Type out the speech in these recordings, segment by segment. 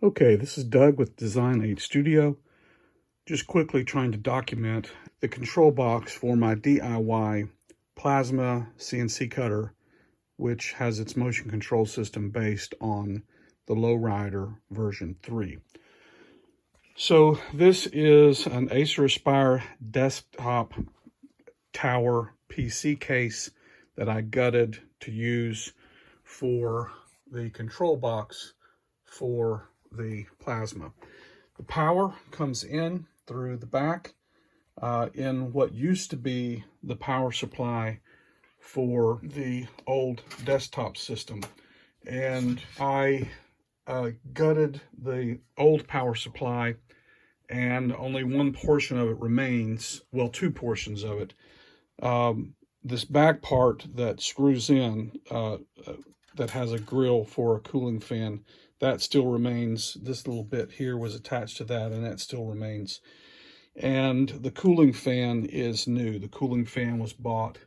Okay, this is Doug with Design Aid Studio. Just quickly trying to document the control box for my DIY Plasma CNC cutter, which has its motion control system based on the LowRider version 3. So this is an Acer Aspire desktop tower PC case that I gutted to use for the control box for the Plasma. The power comes in through the back in what used to be the power supply for the old desktop system. And I gutted the old power supply, and only one portion of it remains, well, two portions of it. This back part that screws in, that has a grill for a cooling fan, that still remains. This little bit here was attached to that, and that still remains. And the cooling fan is new. The cooling fan was bought,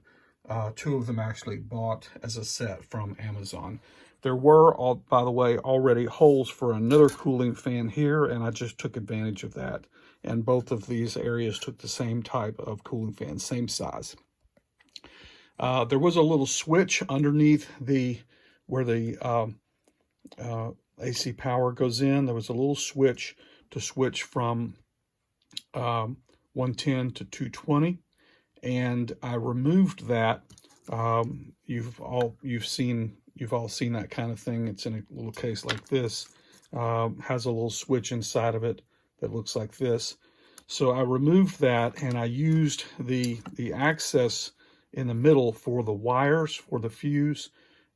two of them actually bought as a set from Amazon. There were, by the way, already holes for another cooling fan here, and I just took advantage of that. And both of these areas took the same type of cooling fan, same size. There was a little switch underneath where the AC power goes in. There was a little switch to switch from 110 to 220, and I removed that. You've all seen that kind of thing. It's in a little case like this. Has a little switch inside of it that looks like this. So I removed that, and I used the access in the middle for the wires for the fuse,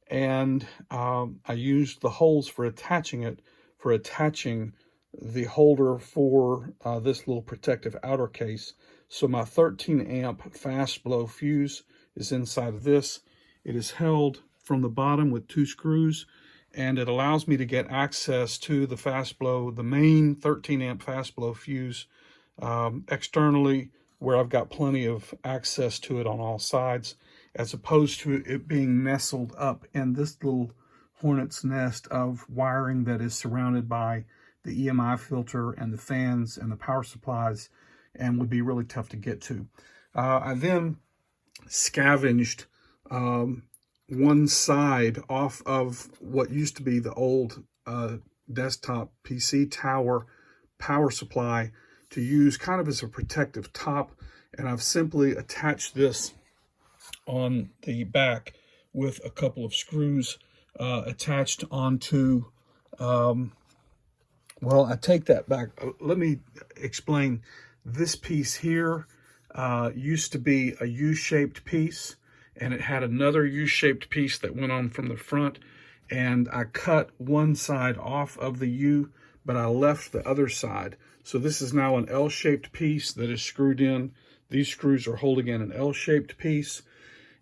and I used the holes for attaching the holder for this little protective outer case. So my 13 amp fast blow fuse is inside of this. It is held from the bottom with two screws, and it allows me to get access to the fast blow, the main 13 amp fast blow fuse externally, where I've got plenty of access to it on all sides, as opposed to it being nestled up in this little hornet's nest of wiring that is surrounded by the EMI filter and the fans and the power supplies, and would be really tough to get to. I then scavenged one side off of what used to be the old desktop PC tower power supply to use kind of as a protective top, and I've simply attached this on the back with a couple of screws attached onto, well, I take that back. Let me explain. This piece here used to be a U-shaped piece, and it had another U-shaped piece that went on from the front, and I cut one side off of the U, but I left the other side. So this is now an L-shaped piece that is screwed in. These screws are holding in an L-shaped piece,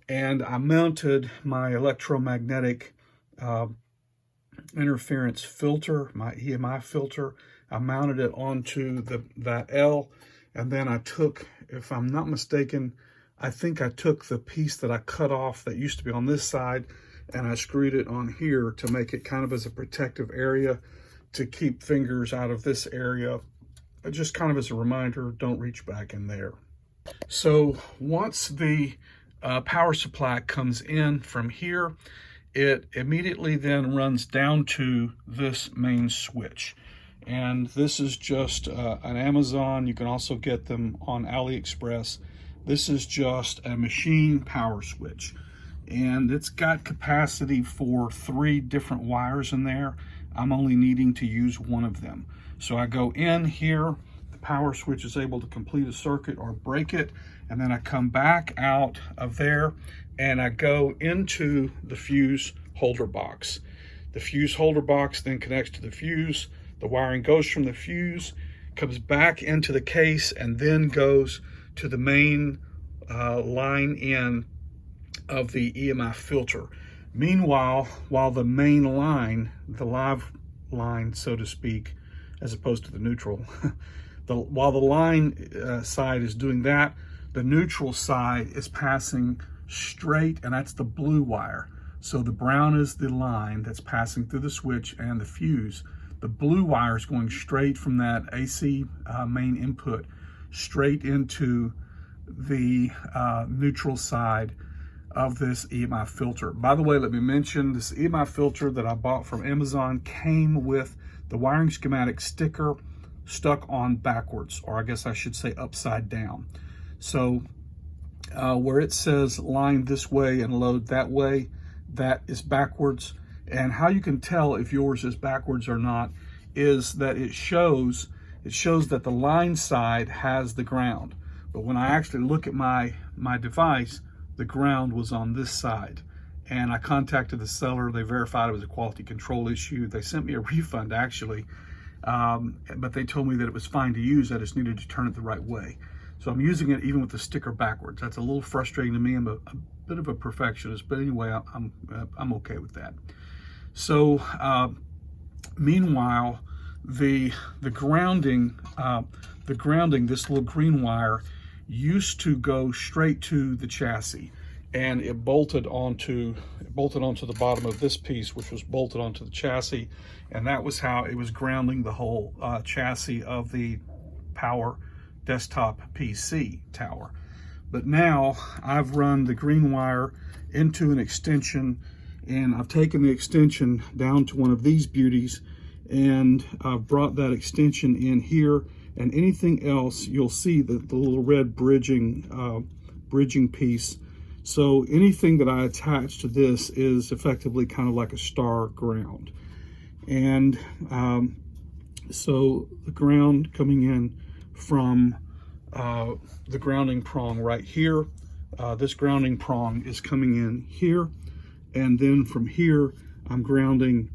and I mounted my electromagnetic interference filter, my EMI filter. I mounted it onto that L, and then I took, if I'm not mistaken, I think I took the piece that I cut off that used to be on this side, and I screwed it on here to make it kind of as a protective area to keep fingers out of this area. Just kind of as a reminder, don't reach back in there. So once the power supply comes in from here, it immediately then runs down to this main switch. And this is just an Amazon. You can also get them on AliExpress. This is just a machine power switch, and it's got capacity for 3 different wires in there. I'm only needing to use one of them. So I go in here, the power switch is able to complete a circuit or break it, and then I come back out of there and I go into the fuse holder box. The fuse holder box then connects to the fuse. The wiring goes from the fuse, comes back into the case, and then goes to the main line in of the EMI filter. Meanwhile, while the main line, the live line, so to speak, as opposed to the neutral, while the line side is doing that, the neutral side is passing straight, and that's the blue wire. So the brown is the line that's passing through the switch and the fuse. the blue wire is going straight from that AC main input straight into the neutral side of this EMI filter. By the way, let me mention this EMI filter that I bought from Amazon came with the wiring schematic sticker stuck on backwards, or I guess I should say upside down. So where it says line this way and load that way, that is backwards. And how you can tell if yours is backwards or not is that it shows that the line side has the ground. But when I actually look at my device, the ground was on this side. And I contacted the seller. They verified it was a quality control issue. They sent me a refund actually, but they told me that it was fine to use. I just needed to turn it the right way. So I'm using it even with the sticker backwards. That's a little frustrating to me. I'm a bit of a perfectionist, but anyway, I'm okay with that. So meanwhile, the grounding, this little green wire used to go straight to the chassis, and it bolted onto the bottom of this piece, which was bolted onto the chassis, and that was how it was grounding the whole chassis of the Power desktop PC tower. But now I've run the green wire into an extension, and I've taken the extension down to one of these beauties, and I've brought that extension in here, and anything else you'll see the little red bridging piece. So anything that I attach to this is effectively kind of like a star ground. And so the ground coming in from the grounding prong right here, this grounding prong is coming in here, and then from here I'm grounding.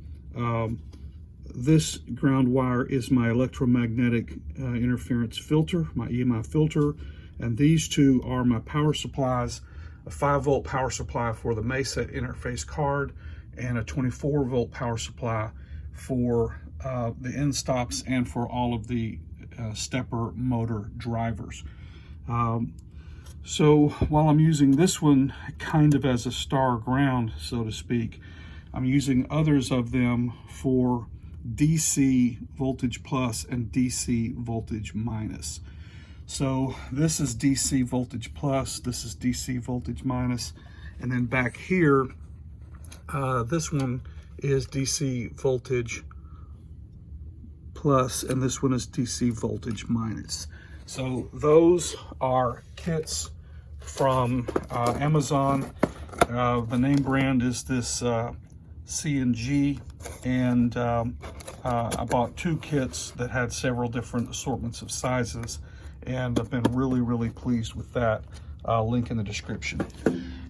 This ground wire is my electromagnetic interference filter, my EMI filter, and these two are my power supplies, a 5-volt power supply for the Mesa interface card and a 24-volt power supply for the end stops and for all of the stepper motor drivers. So while I'm using this one kind of as a star ground, so to speak, I'm using others of them for DC voltage plus and DC voltage minus. So this is DC voltage plus, this is DC voltage minus, and then back here, this one is DC voltage plus, and this one is DC voltage minus. So those are kits from Amazon. The name brand is this CNC, and I bought 2 kits that had several different assortments of sizes, and I've been really pleased with that. Link in the description.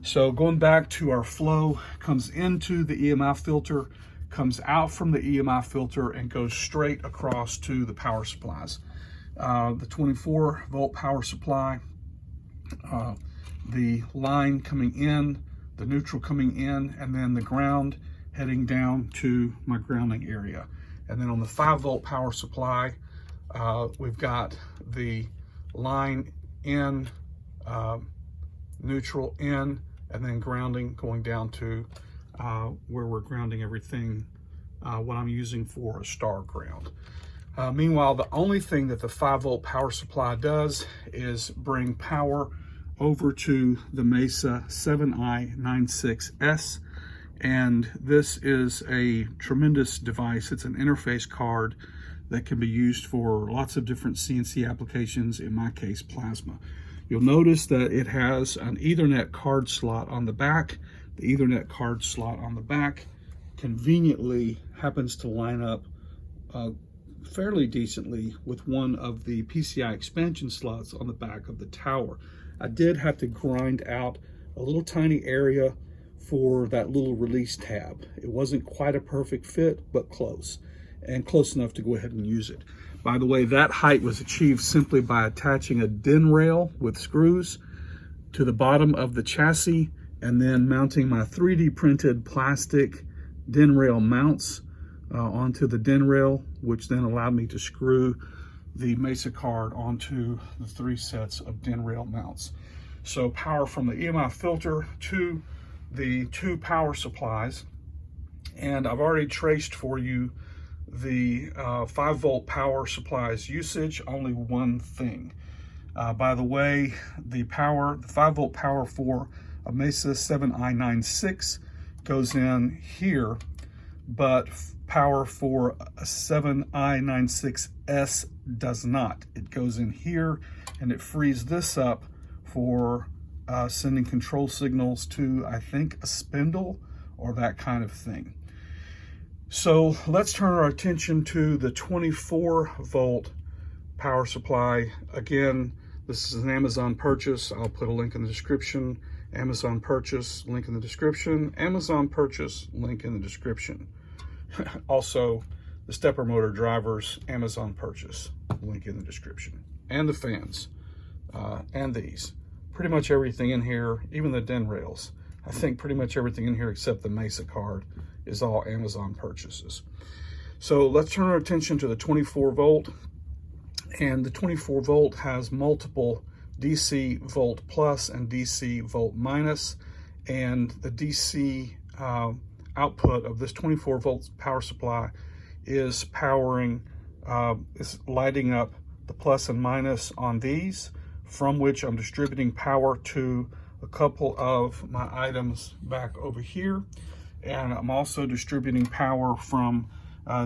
So going back to our flow, comes into the EMI filter, comes out from the EMI filter, and goes straight across to the power supplies. The 24-volt power supply, the line coming in, the neutral coming in, and then the ground heading down to my grounding area. And then on the 5-volt power supply, we've got the line in, neutral in, and then grounding going down to where we're grounding everything, what I'm using for a star ground. Meanwhile, the only thing that the 5-volt power supply does is bring power over to the Mesa 7i96S. And this is a tremendous device. It's an interface card that can be used for lots of different CNC applications, in my case, plasma. You'll notice that it has an Ethernet card slot on the back. The Ethernet card slot on the back conveniently happens to line up fairly decently with one of the PCI expansion slots on the back of the tower. I did have to grind out a little tiny area for that little release tab. It wasn't quite a perfect fit, but close, and close enough to go ahead and use it. By the way, that height was achieved simply by attaching a DIN rail with screws to the bottom of the chassis, and then mounting my 3D printed plastic DIN rail mounts onto the DIN rail, which then allowed me to screw the Mesa card onto the 3 sets of DIN rail mounts. So power from the EMI filter to the 2 power supplies, and I've already traced for you the 5-volt power supply's usage, only one thing. By the way, the 5-volt power for a Mesa 7i96 goes in here, but power for a 7i96S does not. It goes in here, and it frees this up for sending control signals to, I think, a spindle or that kind of thing. So let's turn our attention to the 24-volt power supply. Again, this is an Amazon purchase. I'll put a link in the description. Amazon purchase, link in the description. Amazon purchase, link in the description. Also, the stepper motor drivers, Amazon purchase, link in the description. And the fans, and these. Pretty much everything in here, even the den rails. I think pretty much everything in here except the Mesa card is all Amazon purchases. So let's turn our attention to the 24-volt. And the 24-volt has multiple DC volt plus and DC volt minus. And the DC output of this 24-volt power supply is lighting up the plus and minus on these, from which I'm distributing power to a couple of my items back over here. And I'm also distributing power from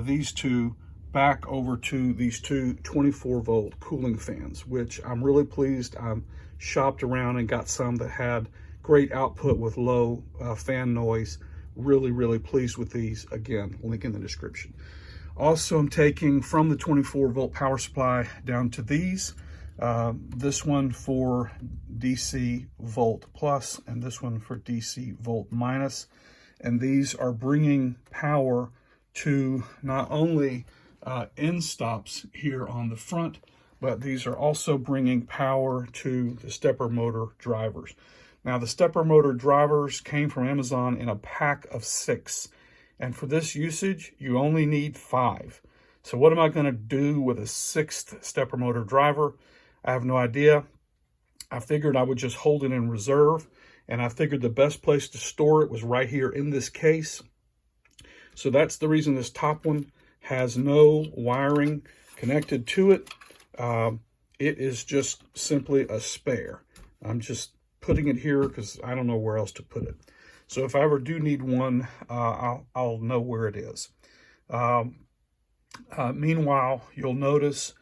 these two back over to these two 24-volt cooling fans, which I'm really pleased. I shopped around and got some that had great output with low fan noise. Really pleased with these. Again, link in the description. Also, I'm taking from the 24-volt power supply down to these. This one for DC volt plus and this one for DC volt minus. And these are bringing power to not only end stops here on the front, but these are also bringing power to the stepper motor drivers. Now, the stepper motor drivers came from Amazon in a pack of 6. And for this usage, you only need 5. So what am I going to do with a 6th stepper motor driver? I have no idea. I figured I would just hold it in reserve, and I figured the best place to store it was right here in this case. So that's the reason this top one has no wiring connected to it. It is just simply a spare. I'm just putting it here because I don't know where else to put it. So if I ever do need one, I'll know where it is. Meanwhile, you'll notice,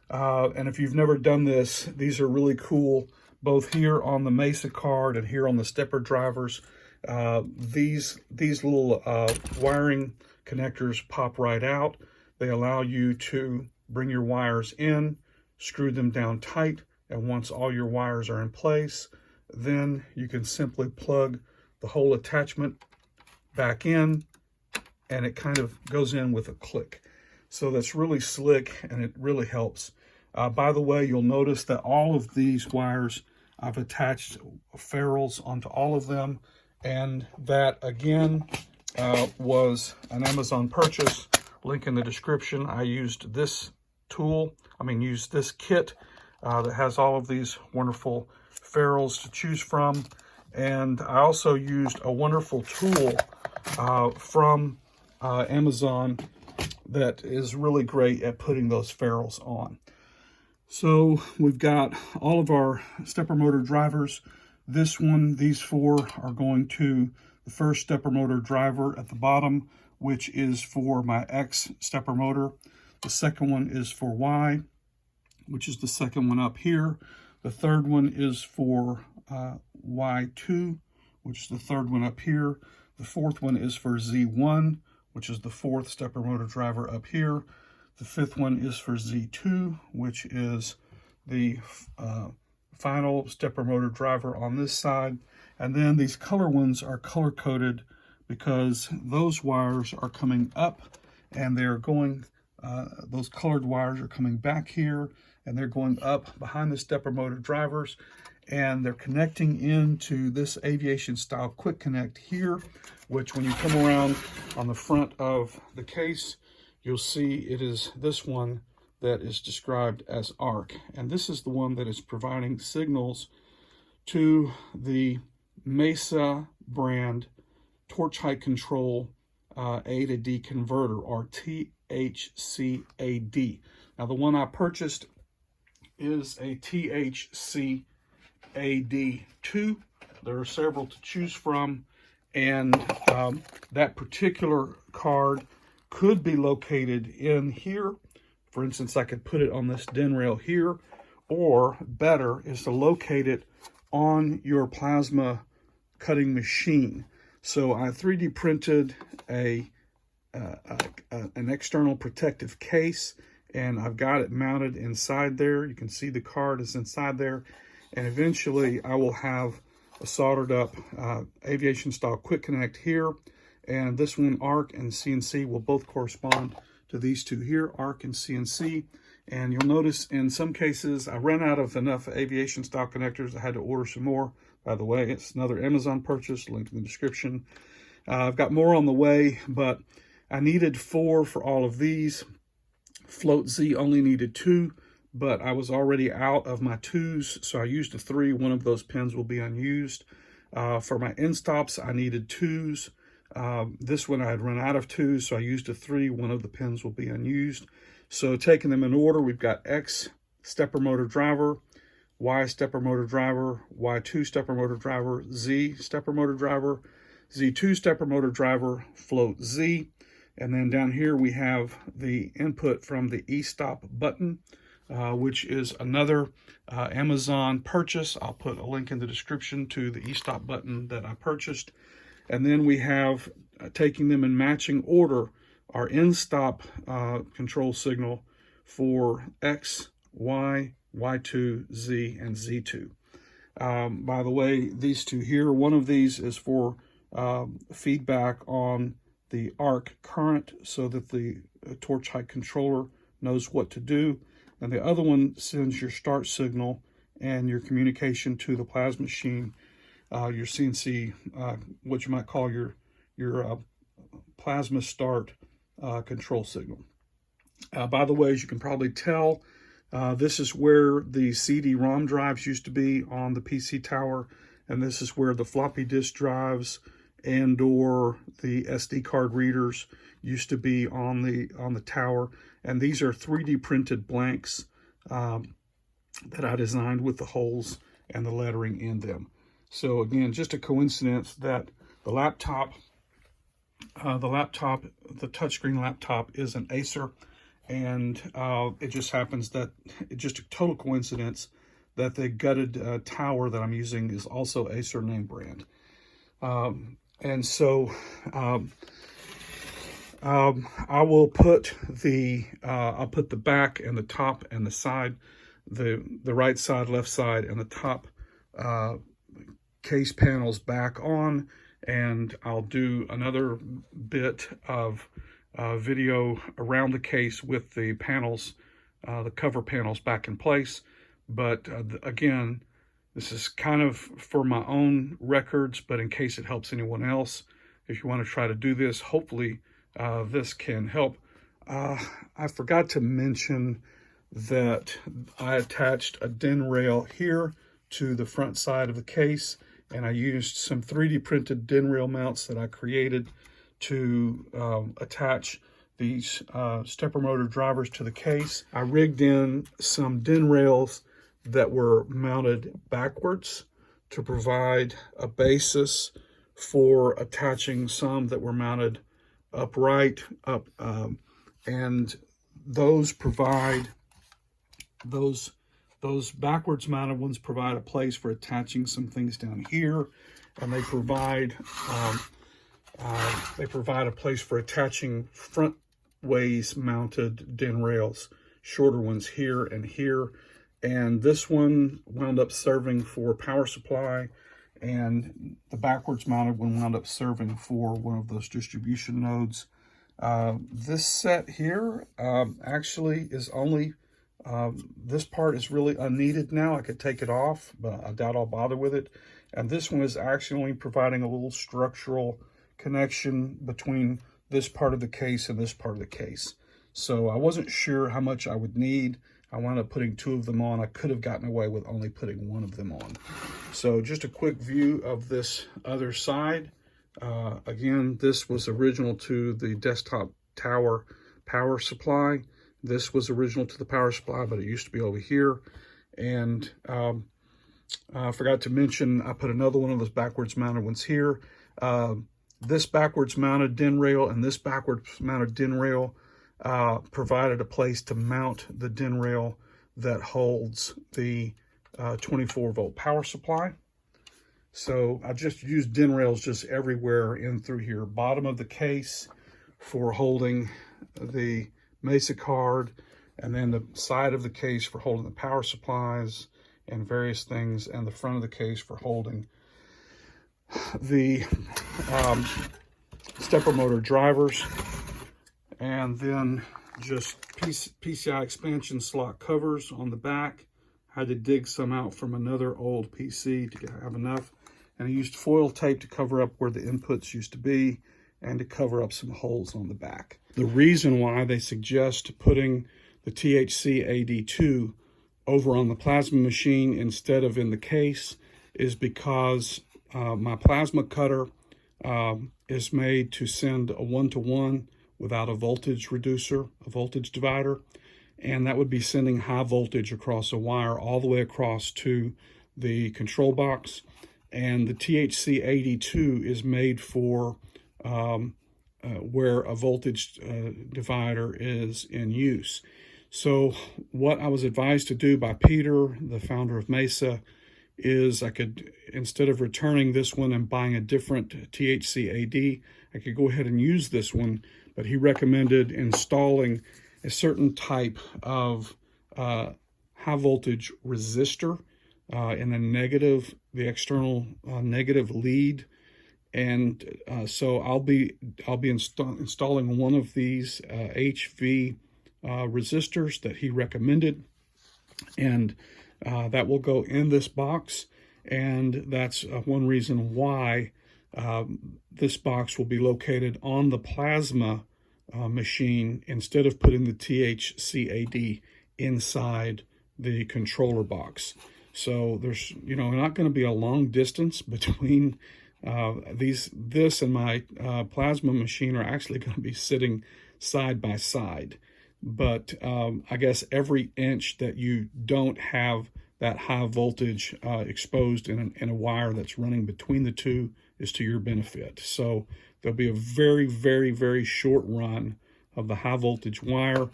and if you've never done this, these are really cool, both here on the Mesa card and here on the stepper drivers. These little wiring connectors pop right out. They allow you to bring your wires in, screw them down tight, and once all your wires are in place, then you can simply plug the whole attachment back in, and it kind of goes in with a click. So that's really slick, and it really helps. By the way, you'll notice that all of these wires, I've attached ferrules onto all of them, and that again was an Amazon purchase. Link in the description. I used this used this kit that has all of these wonderful ferrules to choose from. And I also used a wonderful tool from Amazon that is really great at putting those ferrules on. So we've got all of our stepper motor drivers. These 4 are going to the first stepper motor driver at the bottom, which is for my X stepper motor. The second one is for Y, which is the second one up here. The third one is for Y2, which is the third one up here. The fourth one is for Z1, which is the 4th stepper motor driver up here. The 5th one is for Z2, which is the final stepper motor driver on this side. And then these color ones are color coded because those wires are coming up and they're going, those colored wires are coming back here and they're going up behind the stepper motor drivers, and they're connecting into this aviation style quick connect here, which when you come around on the front of the case, you'll see it is this one that is described as ARC. And this is the one that is providing signals to the Mesa brand torch height control A to D converter, or THCAD. Now the one I purchased is a THCAD2. There are several to choose from, and that particular card could be located in here. For instance, I could put it on this DIN rail here, or better is to locate it on your plasma cutting machine. So I 3D printed an external protective case, and I've got it mounted inside there. You can see the card is inside there, and eventually I will have a soldered up aviation style quick connect here, and this one, ARC and CNC, will both correspond to these two here, ARC and CNC. And you'll notice in some cases I ran out of enough aviation style connectors. I had to order some more. By the way, it's another Amazon purchase, link in the description. I've got more on the way, but I needed 4 for all of these. Float Z only needed 2, but I was already out of my 2s, so I used a 3. One of those pins will be unused. For my end stops, I needed 2s. This one I had run out of 2s, so I used a 3. One of the pins will be unused. So taking them in order, we've got X stepper motor driver, Y stepper motor driver, Y2 stepper motor driver, Z stepper motor driver, Z2 stepper motor driver, float Z. And then down here we have the input from the E-stop button, which is another Amazon purchase. I'll put a link in the description to the E-stop button that I purchased. And then we have, taking them in matching order, our end-stop control signal for X, Y, Y2, Z, and Z2. By the way, these two here, one of these is for feedback on the arc current so that the torch height controller knows what to do. And the other one sends your start signal and your communication to the plasma machine, your CNC, what you might call your plasma start control signal. By the way, as you can probably tell, this is where the CD-ROM drives used to be on the PC tower, and this is where the floppy disk drives and or the SD card readers used to be on the tower. And these are 3D printed blanks that I designed with the holes and the lettering in them. So again, just a coincidence that the touchscreen laptop is an Acer, and it just happens that it's just a total coincidence that the gutted tower that I'm using is also Acer name brand. And so I will put I'll put the back and the top and the side, the right side, left side, and the top case panels back on, and I'll do another bit of video around the case with the panels, the cover panels back in place. But again, this is kind of for my own records, but in case it helps anyone else, if you want to try to do this, hopefully this can help. I forgot to mention that I attached a DIN rail here to the front side of the case, and I used some 3D printed DIN rail mounts that I created to attach these stepper motor drivers to the case. I rigged in some DIN rails that were mounted backwards to provide a basis for attaching some that were mounted upright, and those backwards mounted ones provide a place for attaching some things down here, and they provide a place for attaching front ways mounted DIN rails, shorter ones here and here. And this one wound up serving for power supply, and the backwards mounted one wound up serving for one of those distribution nodes. This set here actually is only, this part is really unneeded now. I could take it off, but I doubt I'll bother with it. And this one is actually only providing a little structural connection between this part of the case and this part of the case. So I wasn't sure how much I would need. I wound up putting 2 of them on. I could have gotten away with only putting 1 of them on. So just a quick view of this other side. Again, this was original to the desktop tower power supply. This was original to the power supply, but it used to be over here. And I forgot to mention, I put another one of those backwards mounted ones here. This backwards mounted DIN rail and this backwards mounted DIN rail provided a place to mount the DIN rail that holds the 24-volt power supply. So I just used DIN rails just everywhere in through here. Bottom of the case for holding the Mesa card, and then the side of the case for holding the power supplies and various things, and the front of the case for holding the stepper motor drivers, and then just PCI expansion slot covers on the back. I had to dig some out from another old PC to have enough, and I used foil tape to cover up where the inputs used to be and to cover up some holes on the back. The reason why they suggest putting the THC AD2 over on the plasma machine instead of in the case is because my plasma cutter is made to send a 1-to-1 without a voltage reducer, a voltage divider, and that would be sending high voltage across a wire all the way across to the control box. And the THC AD2 is made for where a voltage divider is in use. So what I was advised to do by Peter, the founder of Mesa, is I could, instead of returning this one and buying a different THC AD, I could go ahead and use this one, but he recommended installing a certain type of high voltage resistor in the external negative lead. And so I'll be installing one of these HV resistors that he recommended, and that will go in this box. And that's one reason why this box will be located on the plasma machine instead of putting the THCAD inside the controller box. So there's not going to be a long distance between this and my plasma machine are actually going to be sitting side by side. But I guess every inch that you don't have that high voltage exposed in a wire that's running between the two is to your benefit. So there'll be a very, very, very short run of the high voltage wire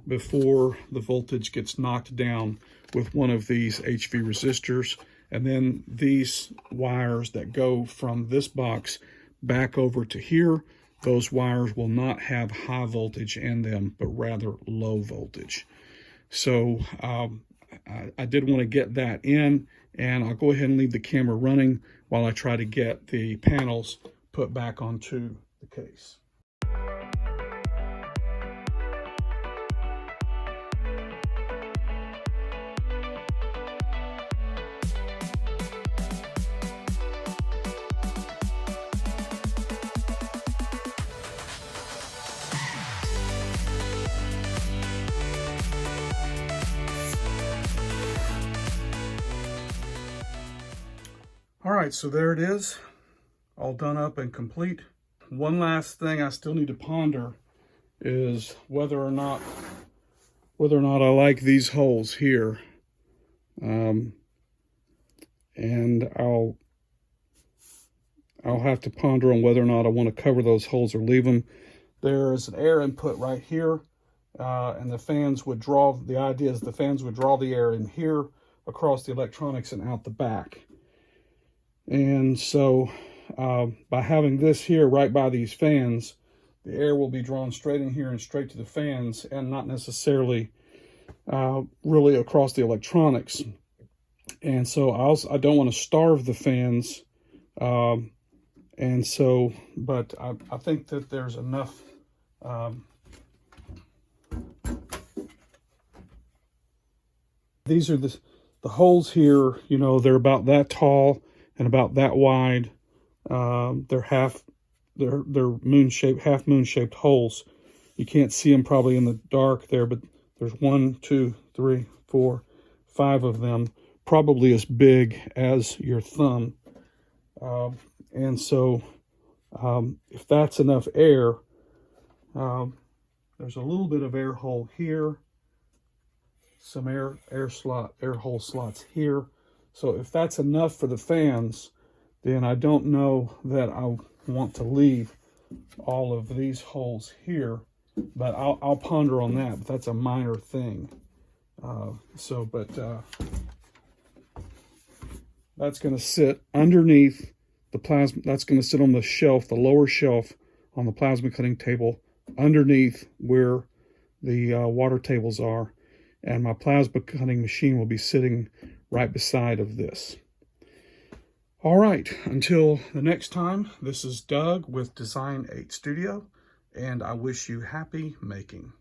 before the voltage gets knocked down with one of these HV resistors. And then these wires that go from this box back over to here, those wires will not have high voltage in them, but rather low voltage. So I did want to get that in, and I'll go ahead and leave the camera running while I try to get the panels put back onto the case. All right, so there it is, all done up and complete. One last thing I still need to ponder is whether or not I like these holes here. And I'll have to ponder on whether or not I want to cover those holes or leave them. There is an air input right here, and the fans would draw, the idea is the fans would draw the air in here across the electronics and out the back. And so by having this here right by these fans, the air will be drawn straight in here and straight to the fans, and not necessarily really across the electronics. And so I don't want to starve the fans. And so, but I think that there's enough these are the holes here, they're about that tall and about that wide. They're moon-shaped, half moon-shaped holes. You can't see them probably in the dark there, but there's 1, 2, 3, 4, 5 of them, probably as big as your thumb. And so If that's enough air, there's a little bit of air hole here, some air hole slots here. So if that's enough for the fans, then I don't know that I want to leave all of these holes here, but I'll ponder on that. But that's a minor thing. That's going to sit underneath the plasma. That's going to sit on the shelf, the lower shelf on the plasma cutting table, underneath where the water tables are, and my plasma cutting machine will be sitting right beside of this. All right, until the next time, this is Doug with Design 8 Studio, and I wish you happy making.